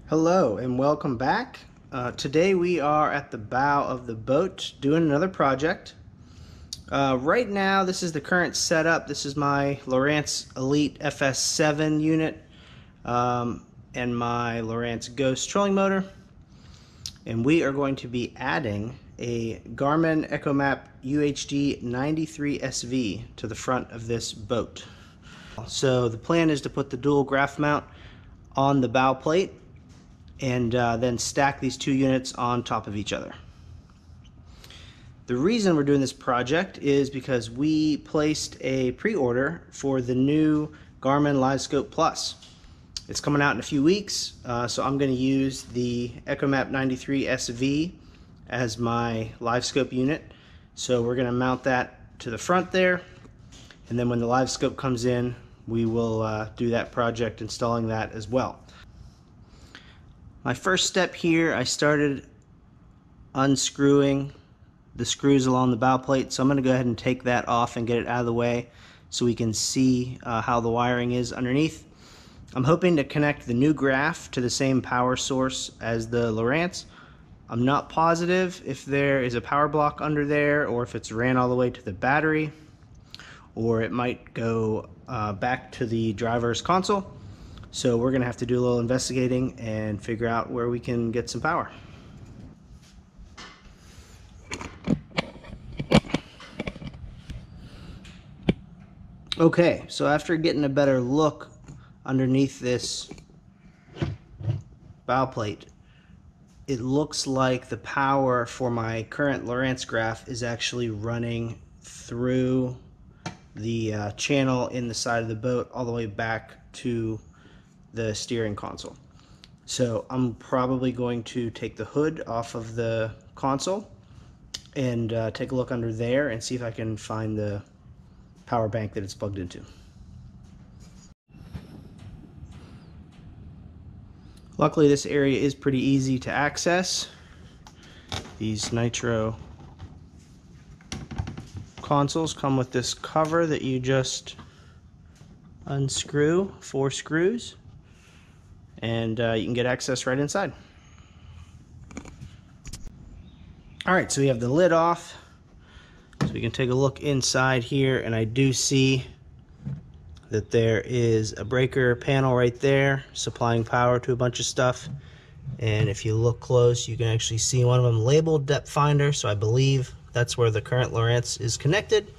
Hello and welcome back. Today we are at the bow of the boat doing another project. Right now this is the current setup. This is my Lowrance Elite FS7 unit and my Lowrance Ghost trolling motor. And we are going to be adding a Garmin EchoMap UHD 93 SV to the front of this boat. So the plan is to put the dual graph mount on the bow plate and then stack these two units on top of each other. The reason we're doing this project is because we placed a pre-order for the new Garmin LiveScope Plus. It's coming out in a few weeks, so I'm going to use the EchoMap 93 SV as my LiveScope unit. So we're going to mount that to the front there, and then when the LiveScope comes in, we will do that project installing that as well. My first step here, I started unscrewing the screws along the bow plate, so I'm going to go ahead and take that off and get it out of the way so we can see how the wiring is underneath. I'm hoping to connect the new graph to the same power source as the Lowrance. I'm not positive if there is a power block under there or if it's ran all the way to the battery, or it might go back to the driver's console. So we're going to have to do a little investigating and figure out where we can get some power. Okay, so after getting a better look underneath this bow plate, it looks like the power for my current Lowrance graph is actually running through the channel in the side of the boat all the way back to the steering console. So I'm probably going to take the hood off of the console and take a look under there and see if I can find the power bank that it's plugged into. Luckily this area is pretty easy to access. These Nitro consoles come with this cover that you just unscrew 4 screws, and you can get access right inside. Alright, so we have the lid off, so we can take a look inside here, and I do see that there is a breaker panel right there supplying power to a bunch of stuff. And if you look close, you can actually see one of them labeled depth finder, so I believe that's where the current Lowrance is connected.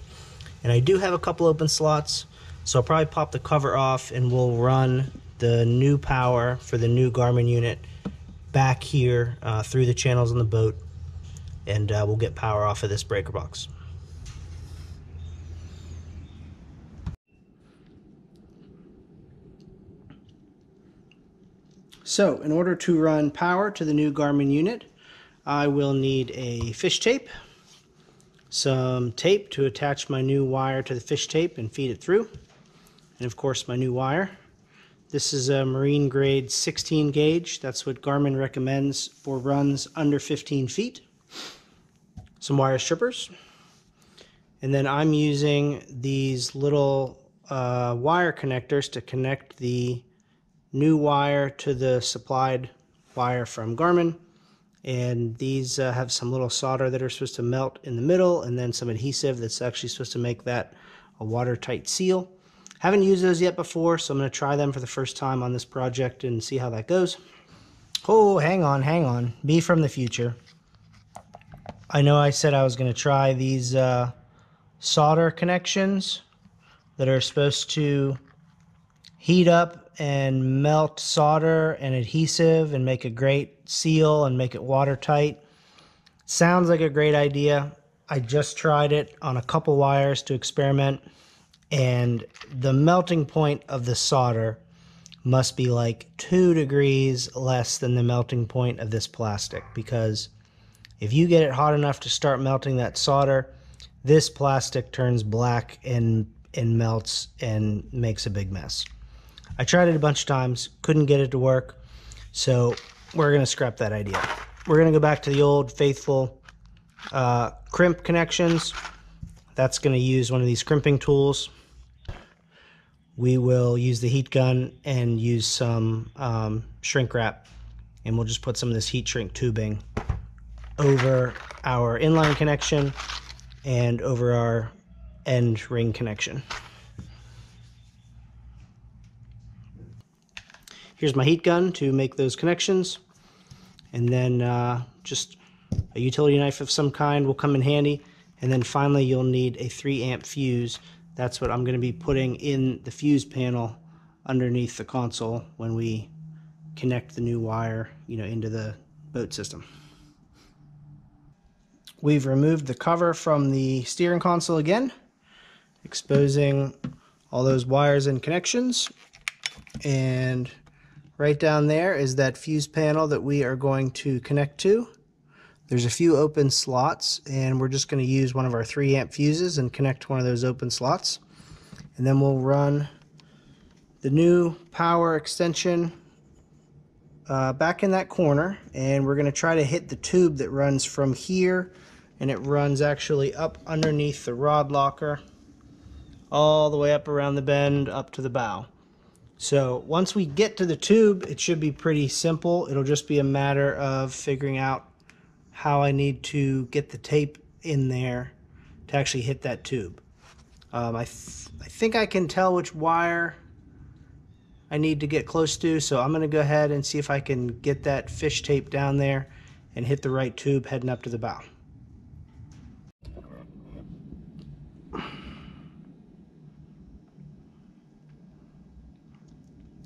And I do have a couple open slots, so I'll probably pop the cover off and we'll run the new power for the new Garmin unit back here through the channels on the boat, and we'll get power off of this breaker box. So in order to run power to the new Garmin unit, I will need a fish tape, some tape to attach my new wire to the fish tape and feed it through, and of course my new wire. This is a marine grade 16 gauge. That's what Garmin recommends for runs under 15 feet. Some wire strippers. And then I'm using these little wire connectors to connect the new wire to the supplied wire from Garmin. And these have some little solder that are supposed to melt in the middle, and then some adhesive that's actually supposed to make that a watertight seal. Haven't used those yet before, so I'm going to try them for the first time on this project and see how that goes. Oh, hang on. Me from the future. I know I said I was going to try these solder connections that are supposed to heat up and melt solder and adhesive and make a great seal and make it watertight. Sounds like a great idea. I just tried it on a couple wires to experiment, and the melting point of the solder must be like 2 degrees less than the melting point of this plastic, because if you get it hot enough to start melting that solder, this plastic turns black and melts and makes a big mess. I tried it a bunch of times, couldn't get it to work, so we're going to scrap that idea. We're going to go back to the old faithful crimp connections. That's going to use one of these crimping tools. We will use the heat gun and use some shrink wrap and we'll just put some of this heat shrink tubing over our inline connection and over our end ring connection. Here's my heat gun to make those connections, and then just a utility knife of some kind will come in handy. And then finally you'll need a 3 amp fuse. That's what I'm going to be putting in the fuse panel underneath the console when we connect the new wire, into the boat system. We've removed the cover from the steering console again, exposing all those wires and connections. And right down there is that fuse panel that we are going to connect to. There's a few open slots, and we're just going to use one of our 3 amp fuses and connect one of those open slots. And then we'll run the new power extension back in that corner, and we're going to try to hit the tube that runs from here, and it runs actually up underneath the rod locker all the way up around the bend up to the bow. So once we get to the tube, it should be pretty simple. It'll just be a matter of figuring out how I need to get the tape in there to actually hit that tube. I think I can tell which wire I need to get close to, so I'm going to go ahead and see if I can get that fish tape down there and hit the right tube heading up to the bow.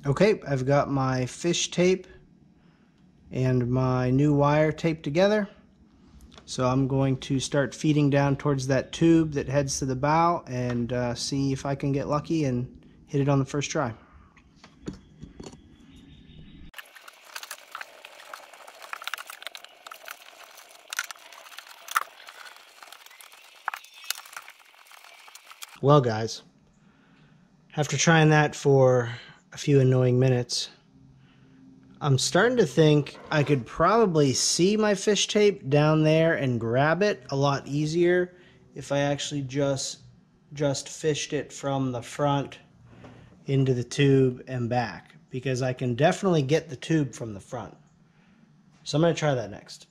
Okay, I've got my fish tape and my new wire taped together. So I'm going to start feeding down towards that tube that heads to the bow and see if I can get lucky and hit it on the first try. Well guys, after trying that for a few annoying minutes, I'm starting to think I could probably see my fish tape down there and grab it a lot easier if I actually just fished it from the front into the tube and back, because I can definitely get the tube from the front. So I'm going to try that next.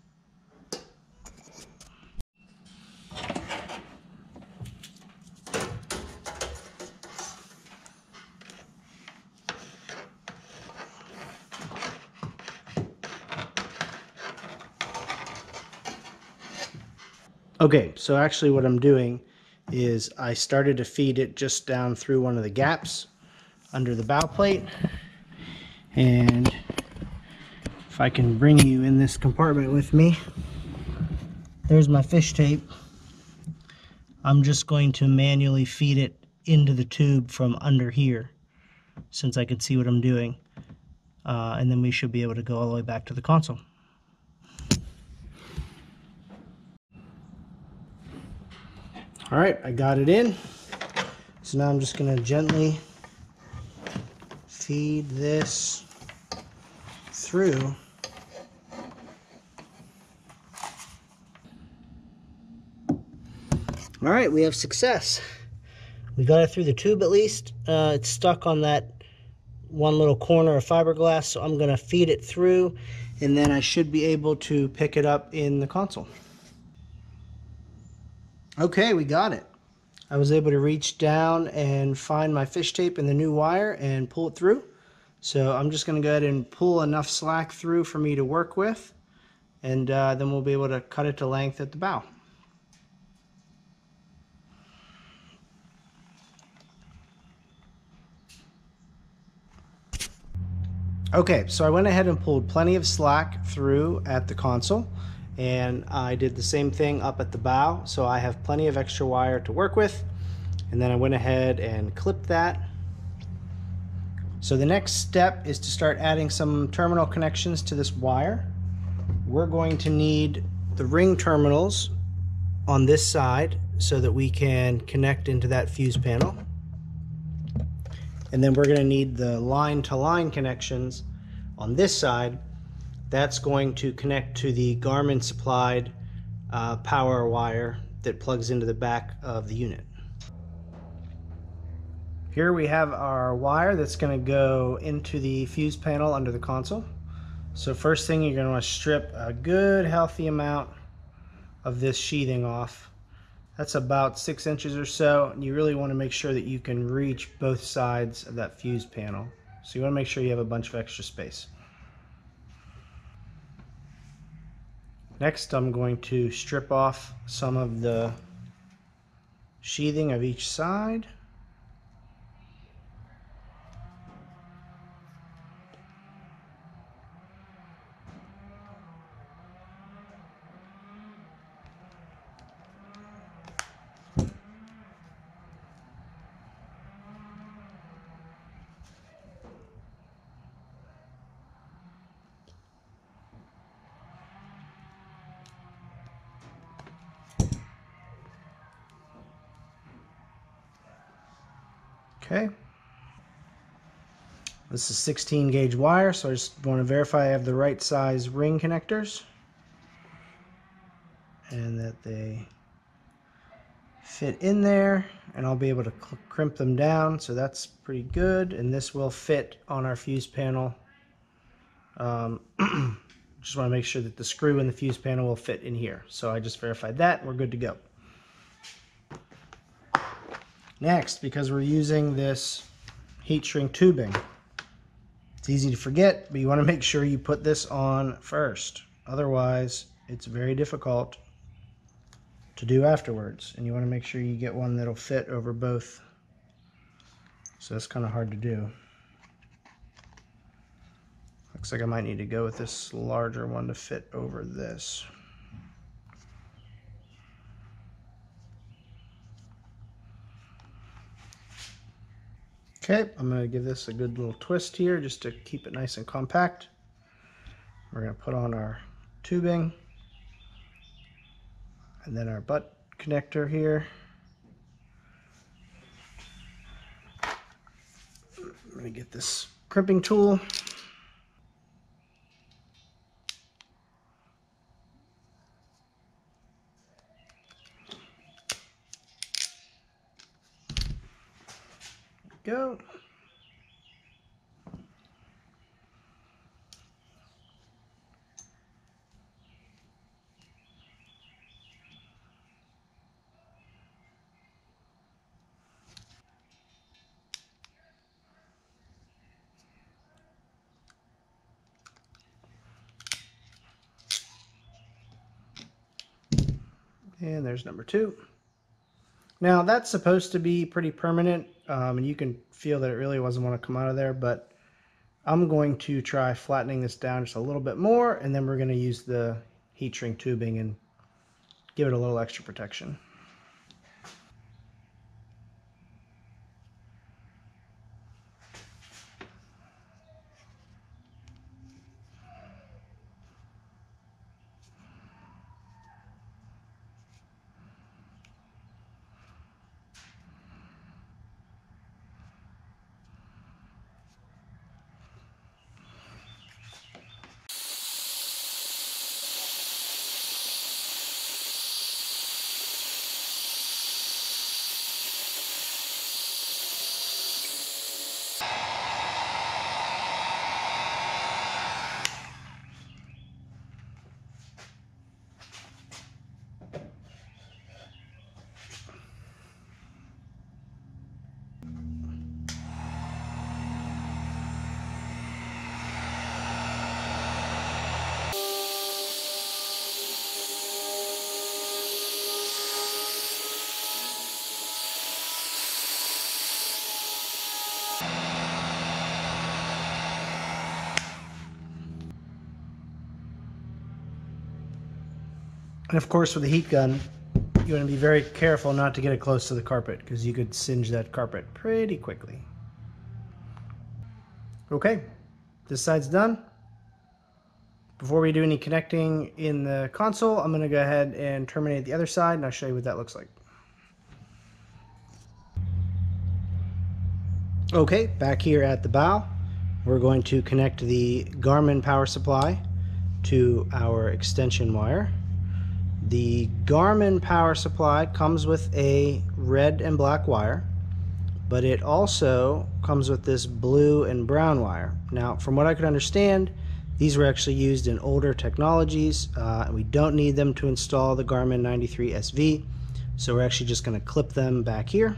Okay, so actually what I'm doing is I started to feed it just down through one of the gaps under the bow plate, and if I can bring you in this compartment with me, there's my fish tape. I'm just going to manually feed it into the tube from under here, since I can see what I'm doing, and then we should be able to go all the way back to the console. Alright, I got it in. So now I'm just going to gently feed this through. Alright, we have success. We got it through the tube at least. It's stuck on that one little corner of fiberglass, so I'm going to feed it through, and then I should be able to pick it up in the console. Okay, we got it. I was able to reach down and find my fish tape and the new wire and pull it through. So I'm just going to go ahead and pull enough slack through for me to work with, and then we'll be able to cut it to length at the bow. Okay, so I went ahead and pulled plenty of slack through at the console, and I did the same thing up at the bow, so I have plenty of extra wire to work with. And then I went ahead and clipped that. So the next step is to start adding some terminal connections to this wire. We're going to need the ring terminals on this side so that we can connect into that fuse panel. And then we're going to need the line-to-line connections on this side. That's going to connect to the Garmin supplied power wire that plugs into the back of the unit. Here we have our wire that's going to go into the fuse panel under the console. So first thing, you're going to want to strip a good healthy amount of this sheathing off. That's about 6 inches or so, and you really want to make sure that you can reach both sides of that fuse panel. So you want to make sure you have a bunch of extra space. Next, I'm going to strip off some of the sheathing of each side. Okay. This is 16 gauge wire, so I just want to verify I have the right size ring connectors and that they fit in there, and I'll be able to crimp them down, so that's pretty good. And this will fit on our fuse panel. Just want to make sure that the screw in the fuse panel will fit in here. So I just verified that, and we're good to go. Next, because we're using this heat shrink tubing, it's easy to forget, but you want to make sure you put this on first. Otherwise, it's very difficult to do afterwards, and you want to make sure you get one that'll fit over both. So that's kind of hard to do. Looks like I might need to go with this larger one to fit over this. Okay, I'm going to give this a good little twist here just to keep it nice and compact. We're going to put on our tubing and then our butt connector here. I'm going to get this crimping tool. Go. And there's number 2. Now that's supposed to be pretty permanent, and you can feel that it really doesn't want to come out of there, but I'm going to try flattening this down just a little bit more, and then we're going to use the heat shrink tubing and give it a little extra protection. And of course, with a heat gun, you want to be very careful not to get it close to the carpet, because you could singe that carpet pretty quickly. Okay, this side's done. Before we do any connecting in the console, I'm going to go ahead and terminate the other side, and I'll show you what that looks like. Okay, back here at the bow, we're going to connect the Garmin power supply to our extension wire. The Garmin power supply comes with a red and black wire, but it also comes with this blue and brown wire. Now, from what I could understand, These were actually used in older technologies, and we don't need them to install the Garmin 93 SV, so we're actually just going to clip them back here.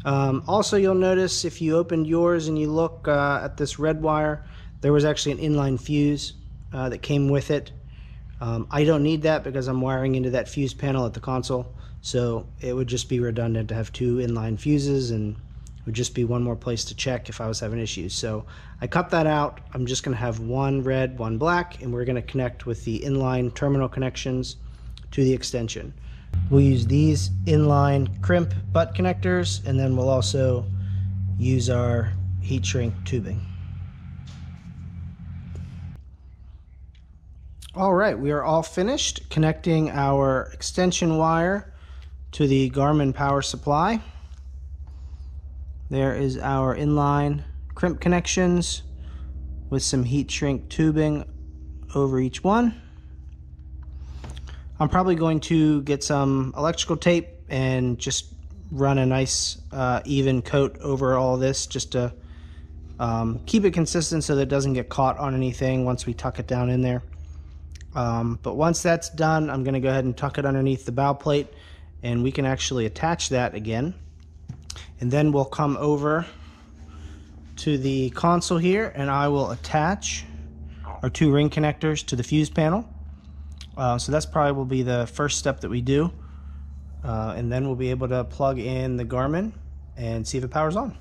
Also, you'll notice if you opened yours and you look at this red wire, there was actually an inline fuse that came with it. I don't need that because I'm wiring into that fuse panel at the console, so it would just be redundant to have two inline fuses, and it would just be one more place to check if I was having issues. So I cut that out. I'm just going to have one red, one black, and we're going to connect with the inline terminal connections to the extension. We'll use these inline crimp butt connectors, and then we'll also use our heat shrink tubing. All right, we are all finished connecting our extension wire to the Garmin power supply. There is our inline crimp connections with some heat shrink tubing over each one. I'm probably going to get some electrical tape and just run a nice even coat over all this, just to keep it consistent so that it doesn't get caught on anything once we tuck it down in there. But once that's done, I'm going to go ahead and tuck it underneath the bow plate, and we can actually attach that again. And then we'll come over to the console here, and I will attach our two ring connectors to the fuse panel. So that's probably will be the first step that we do, and then we'll be able to plug in the Garmin and see if it powers on.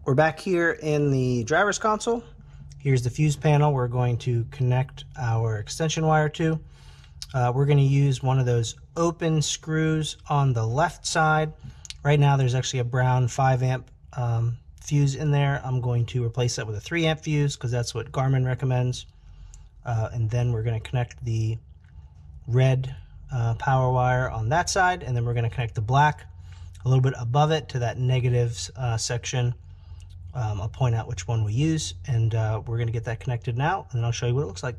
We're back here in the driver's console. Here's the fuse panel we're going to connect our extension wire to. We're going to use one of those open screws on the left side. Right now there's actually a brown 5 amp fuse in there. I'm going to replace that with a 3 amp fuse because that's what Garmin recommends. And then we're going to connect the red power wire on that side, and then we're going to connect the black a little bit above it to that negatives section. I'll point out which one we use, and we're going to get that connected now, and then I'll show you what it looks like.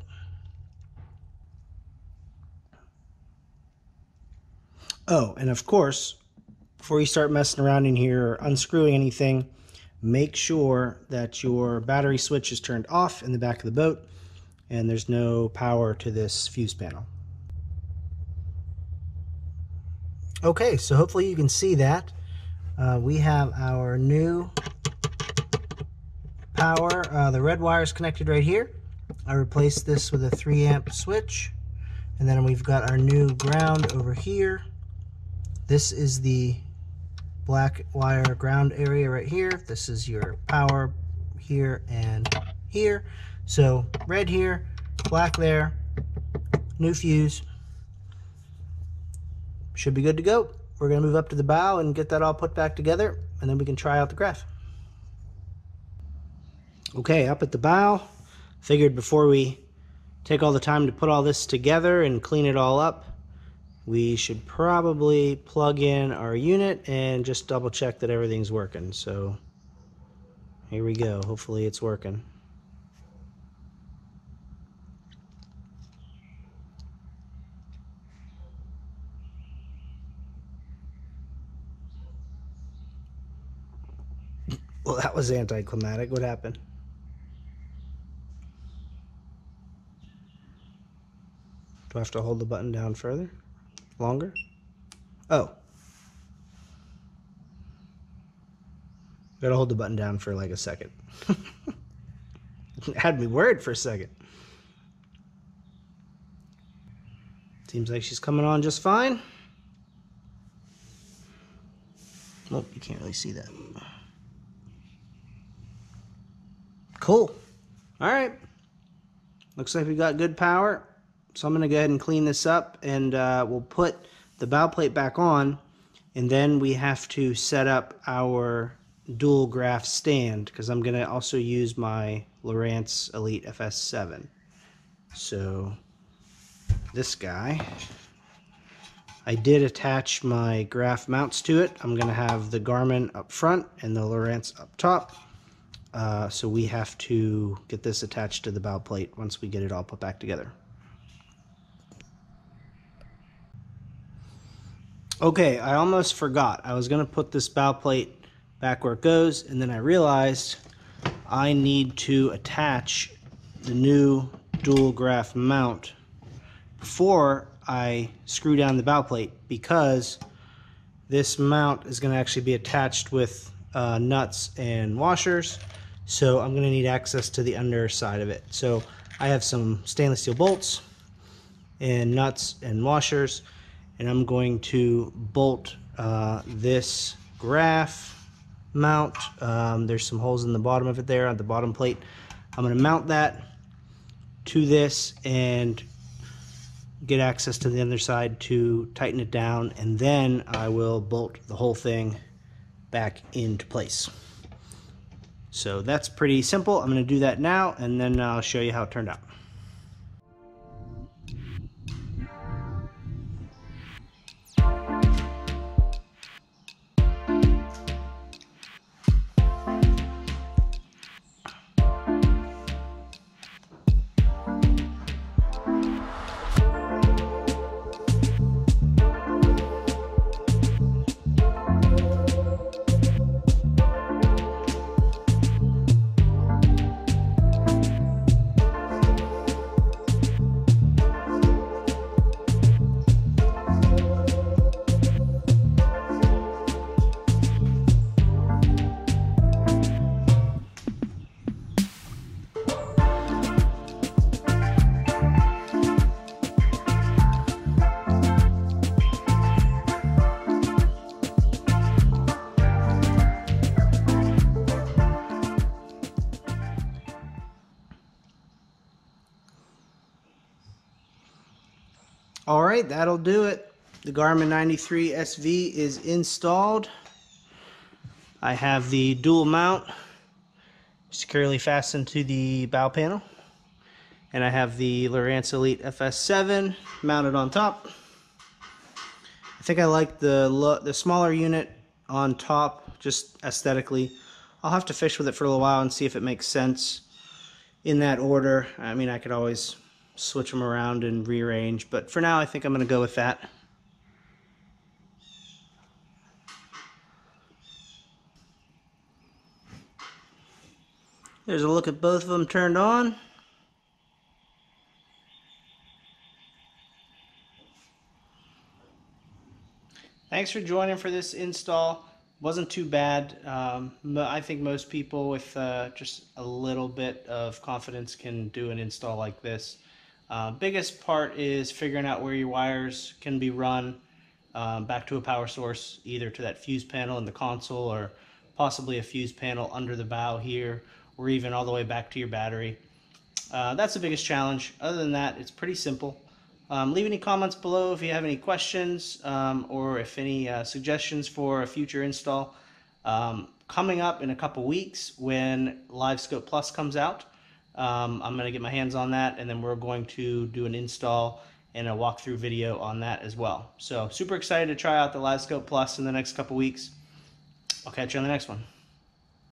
Oh, and of course, before you start messing around in here or unscrewing anything, make sure that your battery switch is turned off in the back of the boat and there's no power to this fuse panel. Okay, so hopefully you can see that. We have our new power. The red wire is connected right here. I replaced this with a 3 amp switch, and then we've got our new ground over here. This is the black wire ground area right here. This is your power here and here. So red here, black there, new fuse. Should be good to go. We're going to move up to the bow and get that all put back together, and then we can try out the graph. Okay, up at the bow, figured before we take all the time to put all this together and clean it all up, we should probably plug in our unit and just double check that everything's working. So here we go. Hopefully it's working. Well, that was anticlimactic. What happened? Do I have to hold the button down further? Longer? Oh. Gotta hold the button down for like a second. Had me worried for a second. Seems like she's coming on just fine. Oh, you can't really see that. Cool. All right. Looks like we got good power. So I'm going to go ahead and clean this up, and we'll put the bow plate back on, and then we have to set up our dual graph stand because I'm going to also use my Lowrance Elite FS7. So this guy, I did attach my graph mounts to it. I'm going to have the Garmin up front and the Lowrance up top. So we have to get this attached to the bow plate once we get it all put back together. Okay, I almost forgot. I was going to put this bow plate back where it goes, and then I realized I need to attach the new dual graph mount before I screw down the bow plate, because this mount is going to actually be attached with nuts and washers, so I'm going to need access to the underside of it. So I have some stainless steel bolts and nuts and washers, and I'm going to bolt this graph mount. There's some holes in the bottom of it there on the bottom plate. I'm going to mount that to this and get access to the underside to tighten it down, and then I will bolt the whole thing back into place. So that's pretty simple. I'm going to do that now, and then I'll show you how it turned out. Alright, that'll do it. The Garmin 93 SV is installed. I have the dual mount securely fastened to the bow panel, and I have the Lowrance Elite FS7 mounted on top. I think I like the smaller unit on top, just aesthetically. I'll have to fish with it for a little while and see if it makes sense in that order. I mean, I could always switch them around and rearrange, but for now I think I'm going to go with that. There's a look at both of them turned on. Thanks for joining for this install. Wasn't too bad. I think most people with just a little bit of confidence can do an install like this. Biggest part is figuring out where your wires can be run back to a power source, either to that fuse panel in the console or possibly a fuse panel under the bow here, or even all the way back to your battery. That's the biggest challenge. Other than that, it's pretty simple. Leave any comments below if you have any questions or if any suggestions for a future install. Coming up in a couple weeks when LiveScope Plus comes out, I'm going to get my hands on that, and then we're going to do an install and a walkthrough video on that as well. So super excited to try out the LiveScope Plus in the next couple weeks. I'll catch you on the next one.